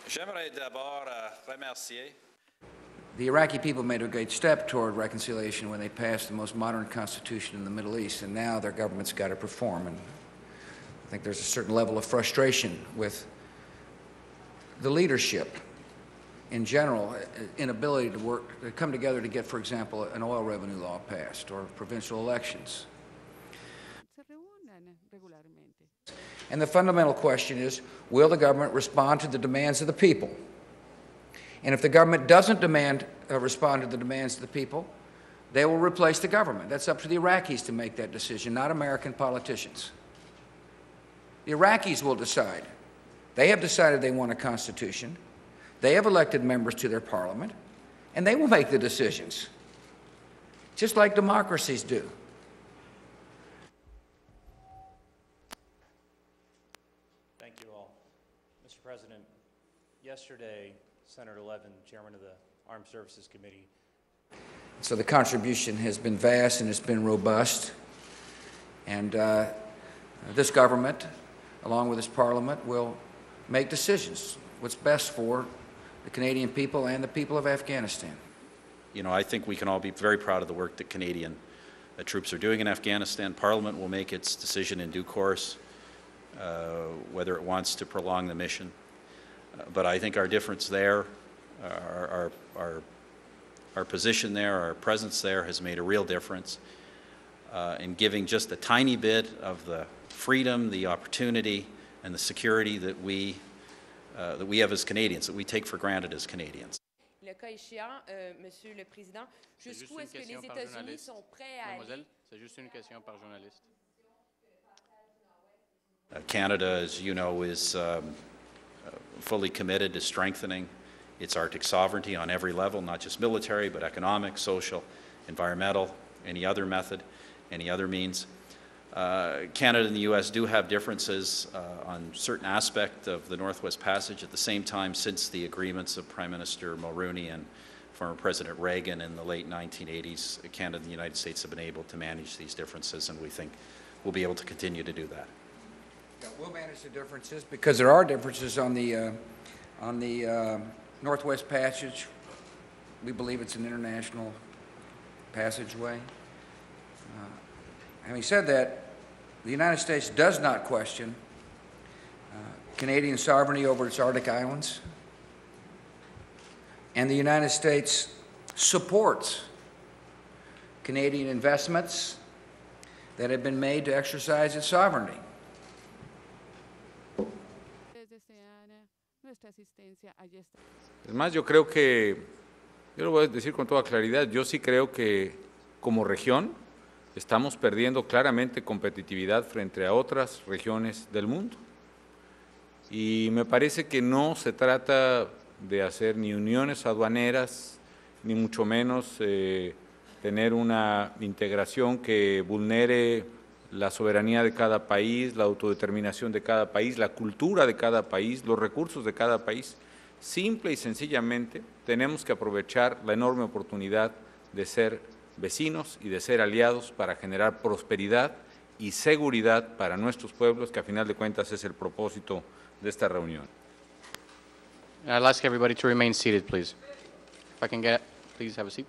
J'aimerais d'abord remercier. The Iraqi people made a great step toward reconciliation when they passed the most modern constitution in the Middle East, and now their government's got to perform. And I think there's a certain level of frustration with the leadership in general, inability to come together to get, for example, an oil revenue law passed or provincial elections. And the fundamental question is, will the government respond to the demands of the people? And if the government doesn't respond to the demands of the people, they will replace the government. That's up to the Iraqis to make that decision, not American politicians. The Iraqis will decide. They have decided they want a constitution. They have elected members to their parliament, and they will make the decisions, just like democracies do. Thank you all. Mr. President, yesterday, Senator Levin, Chairman of the Armed Services Committee. So the contribution has been vast and it's been robust. And this government, along with this parliament, will make decisions, what's best for the Canadian people and the people of Afghanistan. You know, I think we can all be very proud of the work that Canadian troops are doing in Afghanistan. Parliament will make its decision in due course, whether it wants to prolong the mission. But I think our difference there, our position there, our presence there has made a real difference in giving just a tiny bit of the freedom, the opportunity, and the security that we have as Canadians, that we take for granted as Canadians. Le cas échéant, Monsieur le Président, jusqu'où est-ce que les États-Unis sont prêts à aller? C'est juste une question par journaliste. Canada, as you know, is fully committed to strengthening its Arctic sovereignty on every level, not just military, but economic, social, environmental, any other method, any other means. Canada and the U.S. do have differences on certain aspects of the Northwest Passage. At the same time, since the agreements of Prime Minister Mulroney and former President Reagan in the late 1980s, Canada and the United States have been able to manage these differences, and we think we'll be able to continue to do that. Yeah, we'll manage the differences because there are differences on the Northwest Passage. We believe it's an international passageway. Having said that, the United States does not question Canadian sovereignty over its Arctic islands, and the United States supports Canadian investments that have been made to exercise its sovereignty. Es más, yo creo que, yo lo voy a decir con toda claridad, yo sí creo que como región estamos perdiendo claramente competitividad frente a otras regiones del mundo. Y me parece que no se trata de hacer ni uniones aduaneras, ni mucho menos tener una integración que vulnere la soberanía de cada país, la autodeterminación de cada país, la cultura de cada país, los recursos de cada país. Simple y sencillamente tenemos que aprovechar la enorme oportunidad de ser vecinos y de ser aliados para generar prosperidad y seguridad para nuestros pueblos, que a final de cuentas es el propósito de esta reunión. I'll ask everybody to remain seated, please. If I can get, please have a seat.